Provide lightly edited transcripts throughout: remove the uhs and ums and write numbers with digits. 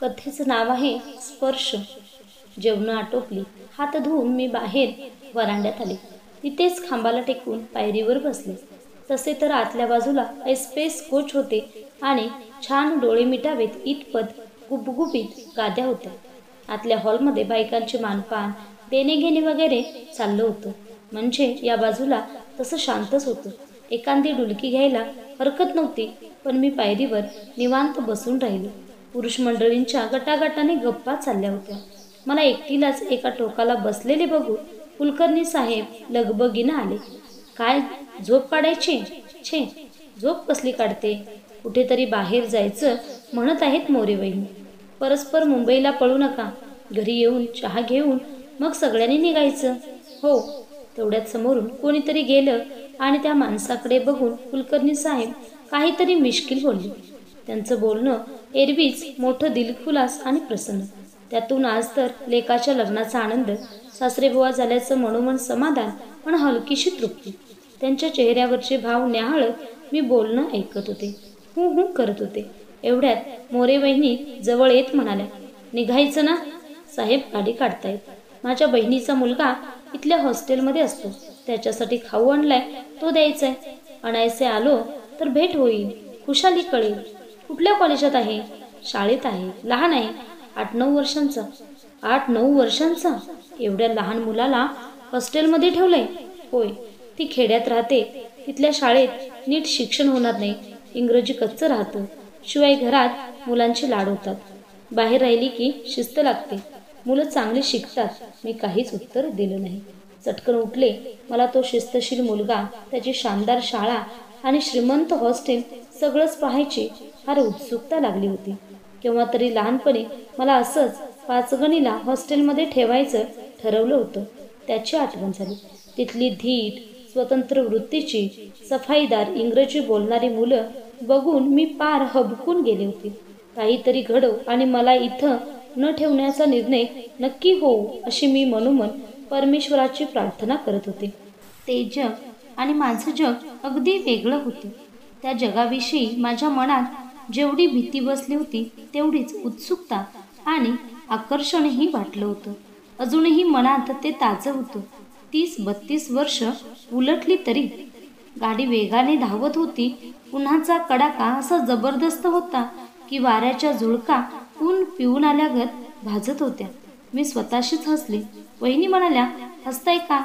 कथेचं नाव आहे स्पर्श. जेवणं आटोपली. हात धुवून मी बाहेर वरांड्यात आले. तिथेच खांबाला टेकून पायरीवर बसले. तसे तर आतल्या बाजूला एक्सप्रेस कोच होते आणि छान डोळे मिटावेत इतपत गुबगुबीत गाद्या होत्या. आतल्या हॉलमध्ये बायकांचे मानपान देणे घेणे वगैरे चाललं होतं. म्हणजे या बाजूला तसं शांतच होतं. एखादी डुलकी घ्यायला हरकत नव्हती, पण मी पायरीवर निवांत बसून राहिले. पुरुष मंडळींच्या गटागटाने गप्पा चालल्या होत्या. मला एकटीलाच एका टोकाला बसलेले बघून कुलकर्णी साहेब लगबगीनं आले. काय झोप काढायची? छे, झोप कसली काढते? कुठेतरी बाहेर जायचं म्हणत आहेत मोरेवहिनी. परस्पर मुंबईला पळू नका. घरी येऊन चहा घेऊन मग सगळ्यांनी निघायचं. हो. तेवढ्यात समोरून कोणीतरी गेलं आणि त्या माणसाकडे बघून कुलकर्णी साहेब काहीतरी मिश्किल बोलले. त्यांचं बोलणं एरवीच मोठं दिलखुलास आणि प्रसन्न. त्यातून आज तर लेकाच्या लग्नाचा आनंद, सासरेबुवा झाल्याचं मनोमन समाधान पण हलकीशी तृप्ती. त्यांच्या चेहऱ्यावरचे भाव न्याहाळत मी बोलणं ऐकत होते. हू करत होते. एवढ्यात मोरेवहिनी जवळ येत म्हणाल्या, निघायचं ना? साहेब गाडी काढतायत. माझ्या बहिणीचा मुलगा इथल्या हॉस्टेलमध्ये असतो. त्याच्यासाठी खाऊ आणलाय, तो द्यायचाय. आणायचे आलो तर भेट होईल, खुशाली कळेल. कुठल्या कॉलेजात आहे? शाळेत आहे. लहान आहे, 8-9 वर्षांचा. 8-9 वर्षांचा? एवढ्या लहान मुलाला हॉस्टेलमध्ये ठेवलंय? होय. ती खेड्यात राहते. तिथल्या शाळेत नीट शिक्षण होणार नाही. इंग्रजी कच्चं राहतं. शिवाय घरात मुलांचे लाड होतात. बाहेर राहिली की शिस्त लागते. मुलं चांगली शिकतात. मी काहीच उत्तर दिलं नाही. चटकन उठले. मला तो शिस्तशील मुलगा, त्याची शानदार शाळा आणि श्रीमंत हॉस्टेल सगळंच पाहायची फार उत्सुकता लागली होती. केव्हा तरी लहानपणी मला असंच पाचगणीला हॉस्टेलमध्ये ठेवायचं ठरवलं होतं. त्याची आठवण झाली. तिथली धीट, स्वतंत्र वृत्तीची, सफाईदार इंग्रजी बोलणारी मुलं बघून मी पार हबकून गेले होते. काहीतरी घडव आणि मला इथं न ठेवण्याचा निर्णय नक्की होऊ अशी मी मनोमन परमेश्वराची प्रार्थना करत होते. ते जग आणि माझं जग अगदी वेगळं होतं. त्या जगाविषयी माझ्या मनात जेवढी भीती बसली होती तेवढीच उत्सुकता आणि आकर्षणही वाटलं होतं. अजूनही मनात ते ताजं होतं. 30-32 वर्ष उलटली तरी गाडी वेगाने धावत होती. उन्हाचा कडाका असा जबरदस्त होता की वाऱ्याच्या झुळका ऊन पिऊन आल्यागत भाजत होत्या. मी स्वतःशीच हसले. वहिनी म्हणाल्या, हसताय का?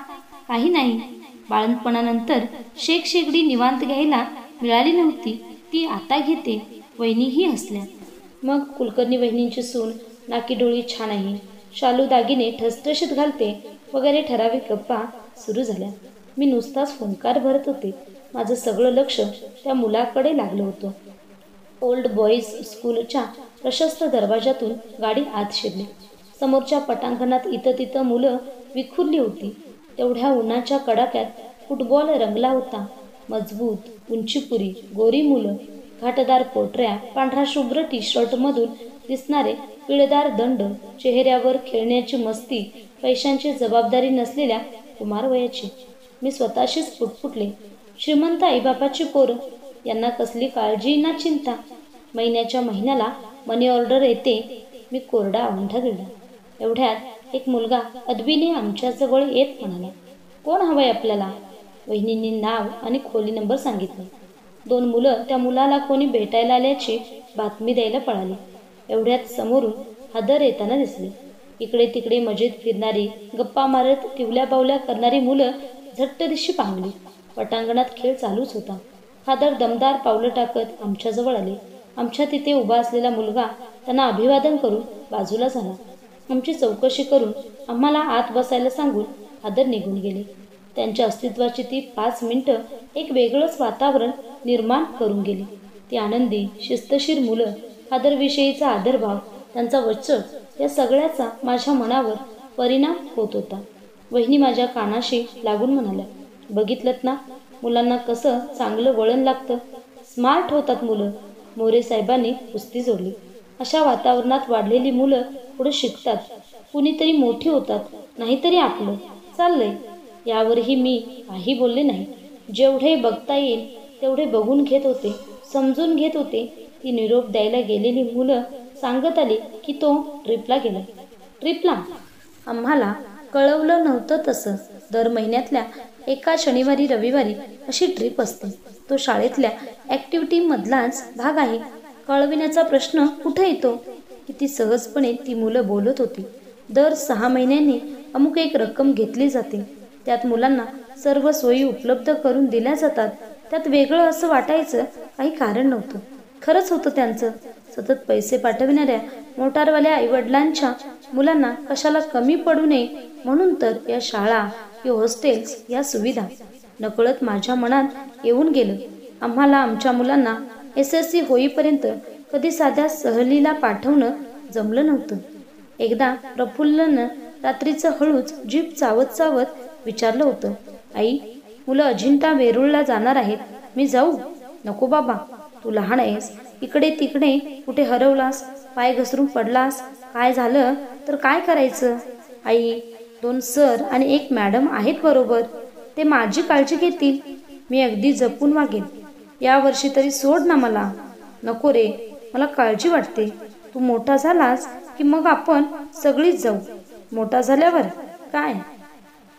काही नाही. बाळंतपणानंतर शेकडी निवांत घ्यायला मिळाली नव्हती, ती आता घेते. वहिनीही हसल्या. मग कुलकर्णी वहिनींची सून नाकीडोळी छान आहे, शालू दागिने ठसठशीत घालते वगैरे ठराविक गप्पा सुरू झाल्या. मी नुसताच फुंकार भरत होते. माझं सगळं लक्ष त्या मुलाकडे लागलं होतं. ओल्ड बॉईज स्कूलच्या प्रशस्त दरवाजातून गाडी आत शिरली. समोरच्या पटांगणात इथं तिथं मुलं विखुरली होती. तेवढ्या उन्हाच्या कडाक्यात फुटबॉल रंगला होता. मजबूत, उंचीपुरी, गोरी मुलं, घाटदार पोटऱ्या, पांढरा शुभ्र टी-शर्टमधून दिसणारे पिळदार दंड, चेहऱ्यावर खेळण्याची मस्ती, पैशांची जबाबदारी नसलेल्या कुमारवयाची. मी स्वतःशीच पुटपुटले, श्रीमंत आईबापाची पोरं, यांना कसली काळजी ना चिंता. महिन्याच्या महिन्याला मनी ऑर्डर येते. मी कोरडा औंढा गिळला. एवढ्यात एक मुलगा अदबीने आमच्याजवळ येत म्हणाला, कोण हवंय आपल्याला? वहिनींनी नाव आणि खोली नंबर सांगितलं. 2 मुलं त्या मुलाला कोणी भेटायला आल्याची बातमी द्यायला पळाली. एवढ्यात समोरून हादर येताना दिसले. इकडे तिकडे मजेत फिरणारी, गप्पा मारत टिवल्या बावल्या करणारी मुलं झट्टदिशी पांगली. पटांगणात खेळ चालूच होता. खादर दमदार पावलं टाकत आमच्याजवळ आले. आमच्या तिथे उभा असलेला मुलगा त्यांना अभिवादन करून बाजूला झाला. आमची चौकशी करून आम्हाला आत बसायला सांगून खादर निघून गेले. त्यांच्या अस्तित्वाची ती 5 मिनिटं एक वेगळंच वातावरण निर्माण करून गेली. ती आनंदी, शिस्तशीर मुलं, खादरविषयीचा आदरभाव, त्यांचा वचक, या सगळ्याचा माझ्या मनावर परिणाम होत होता. वहिनी माझ्या कानाशी लागून म्हणाल्या, बघितलंत ना, मुलांना कसं चांगलं वळण लागतं. स्मार्ट होतात मुलं. मोरे साहेबांनी कुस्ती जोडली. अशा वातावरणात वाढलेली मुलं पुढे शिकतात, कुणीतरी मोठी होतात, नाहीतरी आपलं चाललंय. यावरही मी काही बोलले नाही. जेवढे बघता येईल तेवढे बघून घेत होते, समजून घेत होते. ती निरोप द्यायला गेलेली मुलं सांगत आले की तो ट्रिपला गेला. ट्रिपला? आम्हाला कळवलं नव्हतं तसं. दर महिन्यातल्या एका शनिवारी रविवारी अशी ट्रिप असते. तो शाळेतल्या ॲक्टिव्हिटीमधलाच भाग आहे. कळविण्याचा प्रश्न कुठे येतो? किती सहजपणे ती मुलं बोलत होती. दर 6 महिन्यांनी अमुक एक रक्कम घेतली जाते. त्यात मुलांना सर्व सोयी उपलब्ध करून दिल्या जातात. त्यात वेगळं असं वाटायचं काही कारण नव्हतं. खरंच होतं त्यांचं. सतत पैसे पाठविणाऱ्या मोटारवाल्या आईवडिलांच्या मुलांना कशाला कमी पडू नये म्हणून तर या शाळा, या हॉस्टेल्स, या सुविधा. नकळत माझ्या मनात येऊन गेलं. आम्हाला आमच्या मुलांना SSC होईपर्यंत कधी साध्या सहलीला पाठवणं जमलं नव्हतं. एकदा प्रफुल्लनं रात्रीचं हळूच जीभ चावत चावत विचारलं होतं, आई, मुलं अजिंठा वेरूळला जाणार आहेत. मी जाऊ? नको बाबा, तू लहान आहेस. इकडे तिकडे कुठे हरवलास, पाय घसरून पडलास, काय झालं तर काय करायचं? आई, 2 सर आणि 1 मॅडम आहेत बरोबर. ते माझी काळजी घेतील. मी अगदी जपून वागेन. यावर्षी तरी सोड ना मला. नको रे, मला काळजी वाटते. तू मोठा झालास की मग आपण सगळीच जाऊ. मोठा झाल्यावर काय?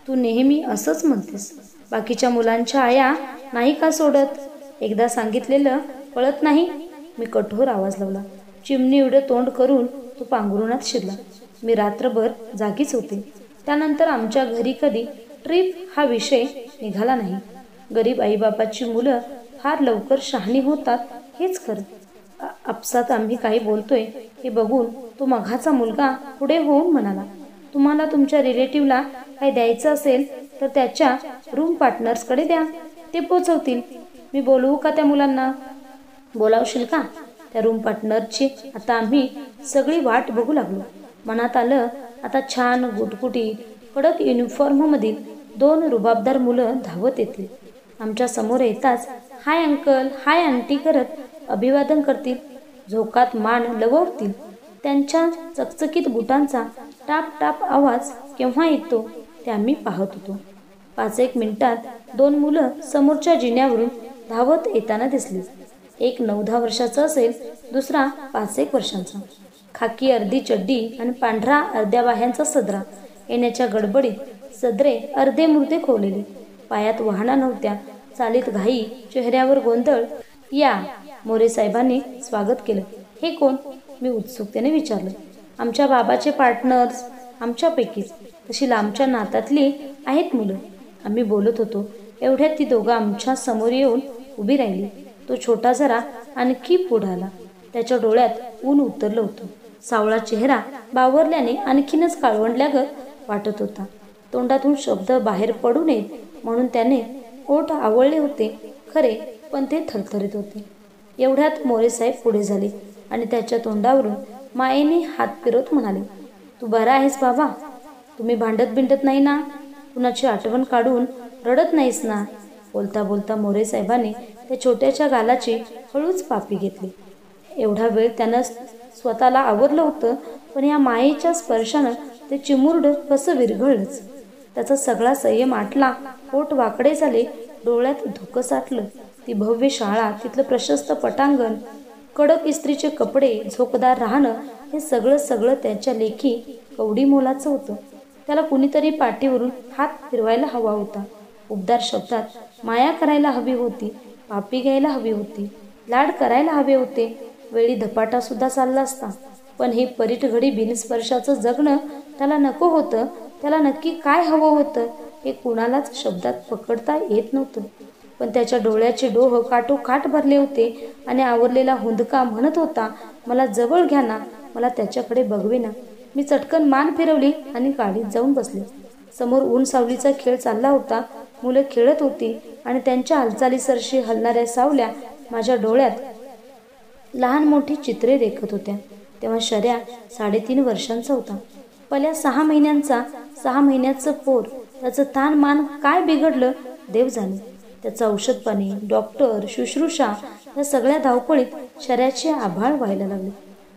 तू नेहमी असंच म्हणतेस. बाकीच्या मुलांच्या आया नाही का सोडत? एकदा सांगितलेलं कळत नाही? मी कठोर आवाज लावला. चिमणी एवढं तोंड करून तो पांघरुणात शिरला. मी रात्रभर जागीच होते. त्यानंतर आमच्या घरी कधी ट्रिप हा विषय निघाला नाही. गरीब आईबापाची मुलं फार लवकर शहाणी होतात हेच खरं. आपसात आम्ही काही बोलतोय हे बघून तो मघाचा मुलगा पुढे होऊन म्हणाला, तुम्हाला तुमच्या रिलेटिव्हला काही द्यायचं असेल तर त्याच्या रूम पार्टनर्सकडे द्या, ते पोचवतील. मी बोलवू का त्या मुलांना? बोलावशील का? त्या रूम पार्टनरची आता आम्ही सगळी वाट बघू लागलो. मनात आलं, आता छान गुटगुटी कडक युनिफॉर्ममधील 2 रुबाबदार मुलं धावत येतील. आमच्या समोर येताच हाय अंकल, हाय आंटी करत अभिवादन करतील. झोकात मान लववतील. त्यांच्या चकचकीत बुटांचा टाप टाप आवाज केव्हा येतो ते आम्ही पाहत होतो. 5-1 मिनिटात 2 मुलं समोरच्या जिन्यावरून धावत येताना दिसली. एक 9-10 वर्षाचा असेल, दुसरा 5-1 वर्षांचा. खाकी अर्धी चड्डी आणि पांढरा अर्ध्या बाह्यांचा सदरा. येण्याच्या गडबडीत सदरे अर्धे मुर्दे खोवलेले. पायात वाहना नव्हत्या. चालीत घाई, चेहऱ्यावर गोंधळ. या, मोरे साहेबांनी स्वागत केलं. हे कोण? मी उत्सुकतेने विचारलं. आमच्या बाबाचे पार्टनर्स, आमच्यापैकीच. तशी लांबच्या नात्यातली आहेत मुलं. आम्ही बोलत होतो. एवढ्यात ती दोघं आमच्या समोर येऊन उभी राहिली. तो छोटा जरा आणखी पुढे आला. त्याच्या डोळ्यात ऊन उतरलं होतं. सावळा चेहरा बावरल्याने आणखीनच काळवंडल्यागत वाटत होता. तोंडातून शब्द बाहेर पडू नयेत म्हणून त्याने ओठ आवळले होते खरे, पण ते थरथरीत होते. एवढ्यात मोरेसाहेब पुढे झाले आणि त्याच्या तोंडावरून मायेने हात फिरवत म्हणाले, तू बरा आहेस बाबा? तुम्ही भांडत बिंडत नाही ना? कुणाची आठवण काढून रडत नाहीस ना? बोलता बोलता मोरेसाहेबाने त्या छोट्याच्या गालाची हळूच पापी घेतली. एवढा वेळ त्यानं स्वतःला आवरलं होतं, पण या मायेच्या स्पर्शानं ते चिमुरडं कसं विरघळलंच. त्याचा सगळा संयम आटला. ओठ वाकडे झाले. डोळ्यात धुकं साठलं. ती भव्य शाळा, तिथलं प्रशस्त पटांगण, कडक इस्त्रीचे कपडे, झोकदार राहणं, हे सगळं त्याच्या लेखी कवडी मोलाचं होतं. त्याला कुणीतरी पाठीवरून हात फिरवायला हवा होता. उबदार शब्दात माया करायला हवी होती. पापी घ्यायला हवी होती. लाड करायला हवे होते. वेळी धपाटा सुद्धा चालला असता. पण हे परीट घडी बिनस्पर्शाचं जगणं त्याला नको होतं. त्याला नक्की काय हवं होतं हे कुणालाच शब्दात पकडता येत नव्हतं. पण त्याच्या डोळ्याचे डोह काठोकाठ भरले होते आणि आवरलेला हुंदका म्हणत होता, मला जवळ घ्या ना, मला त्याच्याकडे बघवेना. मी चटकन मान फिरवली आणि गाडीत जाऊन बसले. समोर ऊन सावलीचा खेळ चालला होता. मुलं खेळत होती आणि त्यांच्या हालचालीसरशी हलणाऱ्या सावल्या माझ्या डोळ्यात लहान मोठी चित्रे देखत होत्या. तेव्हा शर्या 3.5 वर्षांचा होता. पहिल्या 6 महिन्यांचा. 6 महिन्याचं पोर. त्याचं तान मान काय बिघडलं देव जाणे. त्याचं औषध पाणी, डॉक्टर, शुश्रूषा, या सगळ्या धावपळीत शर्याचे आभाळ व्हायला लागले.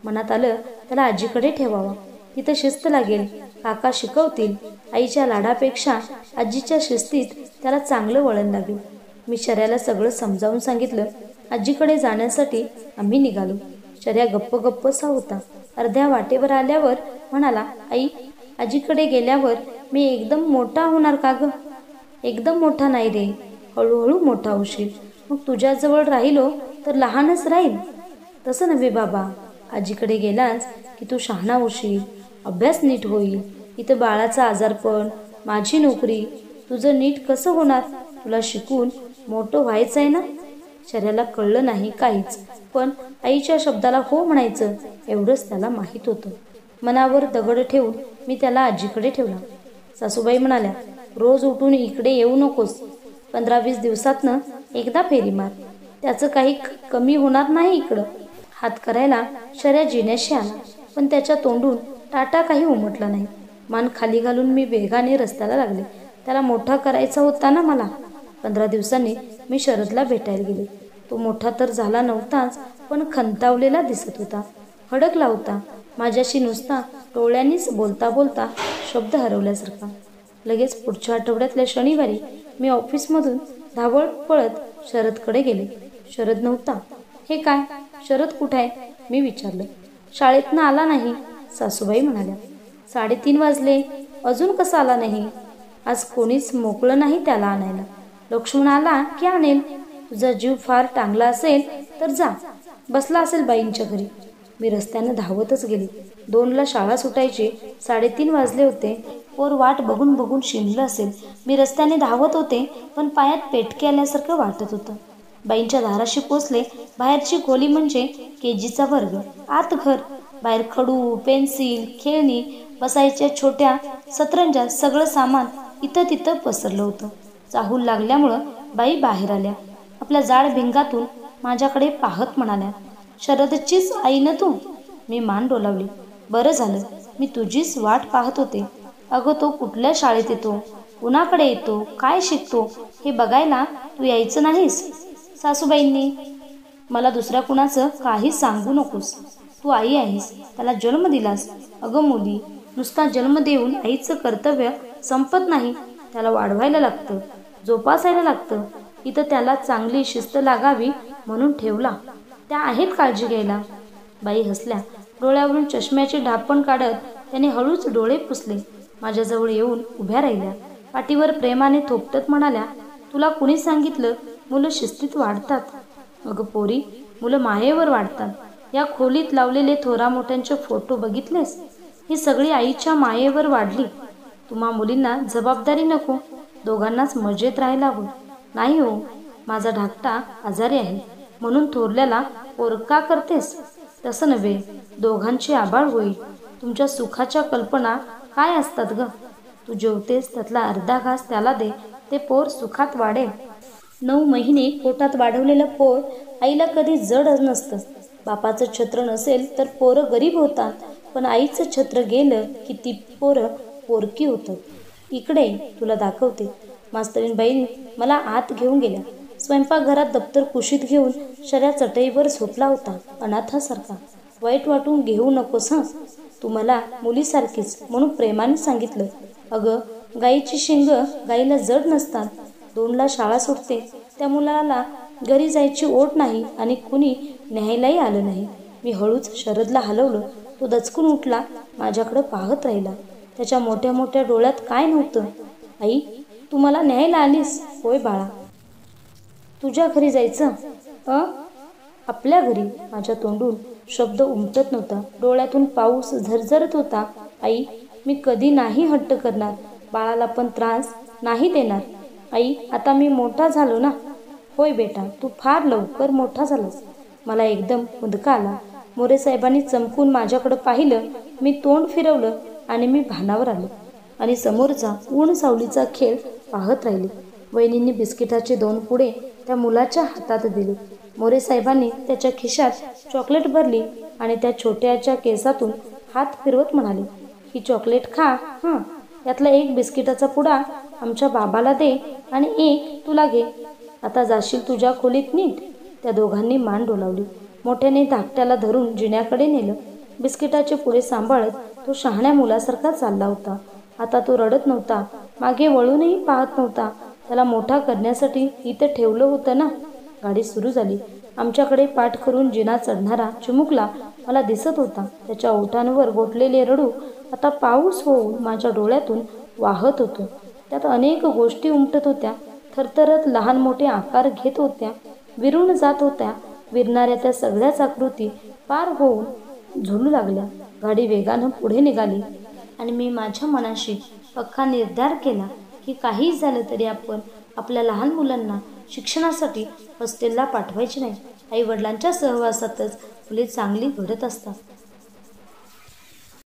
मनात आलं त्याला आजीकडे ठेवावा. तिथं शिस्त लागेल. काका शिकवतील. आईच्या लाडापेक्षा आजीच्या शिस्तीत त्याला चांगलं वळण लागेल. मी शर्याला सगळं समजावून सांगितलं. आजीकडे जाण्यासाठी आम्ही निघालो. शर्या गप्प गप्पसा होता. अर्ध्या वाटेवर आल्यावर म्हणाला, आई, आजीकडे गेल्यावर मी एकदम मोठा होणार का ग? एकदम मोठा नाही रे, हळूहळू मोठा होशील. मग तुझ्याजवळ राहिलो तर लहानच राहील. तसं नव्हे बाबा, आजीकडे गेलास की तू शहाणा होशील, अभ्यास नीट होईल. इथं बाळाचं आजारपण, माझी नोकरी, तुझं नीट कसं होणार? तुला शिकून मोठं व्हायचं आहे ना. शर्याला कळलं नाही काहीच, पण आईच्या शब्दाला हो म्हणायचं एवढंच त्याला माहीत होतं. मनावर दगड ठेवून मी त्याला आजीकडे ठेवला. सासूबाई म्हणाल्या, रोज उठून इकडे येऊ नकोस. 15-20 दिवसातनं एकदा फेरी मार. त्याचं काही कमी होणार नाही इकडं. हात करायला शर्या जिन्याशी आला, पण त्याच्या तोंडून टाटा काही उमटला नाही. मान खाली घालून मी वेगाने रस्त्याला लागले. त्याला मोठा करायचा होता ना मला. 15 दिवसांनी मी शरदला भेटायला गेले. तो मोठा तर झाला नव्हताच, पण खंतावलेला दिसत होता. हडकला होता. माझ्याशी नुसता डोळ्यांनीच बोलता बोलता शब्द हरवल्यासारखा. लगेच पुढच्या आठवड्यातल्या शनिवारी मी ऑफिसमधून धावळ पळत शरदकडे गेले. शरद नव्हता. हे काय, शरद कुठे आहे? मी विचारलं. शाळेतनं आला नाही, सासूबाई म्हणाल्या. 3:30 वाजले, अजून कसा आला नाही? आज कोणीच मोकळं नाही त्याला आणायला. लक्ष्मण आला की आणेल. तुझा जीव फार टांगला असेल तर जा, बसला असेल बाईंच्या घरी. मी रस्त्यानं धावतच गेले. 2ला शाळा सुटायची. 3:30 वाजले होते. पोर वाट बघून बघून शिंदलं असेल. मी रस्त्याने धावत होते, पण पायात पेटके आल्यासारखं वाटत होतं. बाईंच्या दाराशी पोचले. बाहेरची खोली म्हणजे KGचा वर्ग, आत घर. बाहेर खडू, पेन्सिल, खेळणी, बसायच्या छोट्या सतरंजा, सगळं सामान इथं तिथं पसरलं होतं. चाहूल लागल्यामुळं बाई बाहेर आल्या. आपल्या जाड भिंगातून माझ्याकडे पाहत म्हणाल्या, शरदचीच आई ना तू? मी मान डोलावली. बरं झालं, मी तुझीच वाट पाहत होते. अगं, तो कुठल्या शाळेत येतो, कुणाकडे येतो, काय शिकतो हे बघायला तू यायचं नाहीस? सासूबाईंनी मला दुसऱ्या कुणाचं काही सांगू नकोस. तू आई आहेस, त्याला जन्म दिलास. अगं मुली, नुसता जन्म देऊन आईचं कर्तव्य संपत नाही. त्याला वाढवायला लागतं, जोपासायला लागतं. इथं त्याला चांगली शिस्त लागावी म्हणून ठेवला. त्या आहेत काळजी घ्यायला. बाई हसल्या. डोळ्यावरून चष्म्याचे ढापण काढत त्याने हळूच डोळे पुसले. माझ्याजवळ येऊन उभ्या राहिल्या. पाठीवर प्रेमाने थोपटत म्हणाल्या, तुला कुणी सांगितलं मुलं शिस्तीत वाढतात? अगं पोरी, मुलं मायेवर वाढतात. या खोलीत लावलेले थोरा मोठ्यांचे फोटो बघितलेस? ही सगळी आईच्या मायेवर वाढली. तुम्हा मुलींना जबाबदारी नको, दोघांनाच मजेत राहायला हवं. नाही हो, माझा धाकटा आजारी आहे म्हणून थोरल्याला पोरका करतेस? तसं नव्हे, दोघांची आबाळ होईल. तुमच्या सुखाच्या कल्पना काय असतात ग? तू जेवतेस त्यातला अर्धा घास त्याला दे, ते पोर सुखात वाढेल. 9 महिने पोटात वाढवलेलं पोर आईला कधी जड नसतं. बापाचं छत्र नसेल तर पोरं गरीब होतात, पण आईचं छत्र गेलं की ती पोरं पोरकी होतात. इकडे तुला दाखवते. मास्तरीणबाई मला आत घेऊन गेल्या. स्वयंपाकघरात दप्तर कुशीत घेऊन शर्या चटईवर झोपला होता, अनाथासारखा. वाईट वाटून घेऊ नकोस हं, तू मला मुलीसारखीच म्हणून प्रेमाने सांगितलं. अगं, गाईची शिंग गाईला जड नसतात. 2ला शाळा सुटते. त्या मुलाला घरी जायची ओढ नाही आणि कुणी न्यायलाही आलं नाही. मी हळूच शरदला हलवलं. तो दचकून उठला, माझ्याकडं पाहत राहिला. त्याच्या मोठ्या मोठ्या डोळ्यात काय नव्हतं. आई, तू मला न्यायला आलीस? होय बाळा. तुझ्या घरी जायचं? आपल्या घरी. माझ्या तोंडून शब्द उमटत नव्हता. डोळ्यातून पाऊस झरझरत होता. आई, मी कधी नाही हट्ट करणार. बाळाला पण त्रास नाही देणार. आई, आता मी मोठा झालो ना? होय बेटा, तू फार लवकर मोठा झालास. मला एकदम मुदका आला. मोरे साहेबांनी चमकून माझ्याकडं पाहिलं. मी तोंड फिरवलं आणि मी भानावर आलो आणि समोरचा ऊन सावलीचा खेळ पाहत राहिले. वहिनींनी बिस्किटाचे 2 पुडे त्या मुलाच्या हातात दिले. मोरे साहेबांनी त्याच्या खिशात चॉकलेट भरली आणि त्या छोट्याच्या केसातून हात फिरवत म्हणाले, ही चॉकलेट खा हां, यातला 1 बिस्किटाचा पुडा आमच्या बाबाला दे आणि 1 तुला घे. आता जाशील तुझ्या खोलीत नीट. त्या दोघांनी मान डोलावली. मोठ्याने धाकट्याला धरून जिन्याकडे नेलं. बिस्किटाचे पुडे सांभाळत तो शहाण्या मुलासारखा चालला होता. आता तो रडत नव्हता, मागे वळूनही पाहत नव्हता. त्याला मोठा करण्यासाठी इथं ठेवलं होतं ना. गाडी सुरू झाली. आमच्याकडे पाठ करून जिना चढणारा चिमुकला मला दिसत होता. त्याच्या ओठांवर गोठलेले रडू आता पाऊस होऊन माझ्या डोळ्यातून वाहत होतं. त्यात अनेक गोष्टी उमटत होत्या, थरथरत लहान मोठे आकार घेत होत्या, विरून जात होत्या. विरणाऱ्या त्या सगळ्याच आकृती पार होऊन झुलू लागल्या. गाडी वेगानं पुढे निघाली आणि मी माझ्या मनाशी पक्का निर्धार केला की काहीही झालं तरी आपण आपल्या लहान मुलांना शिक्षणासाठी हॉस्टेलला पाठवायचे नाही. आई वडिलांच्या सहवासातच मुले चांगली घडत असतात.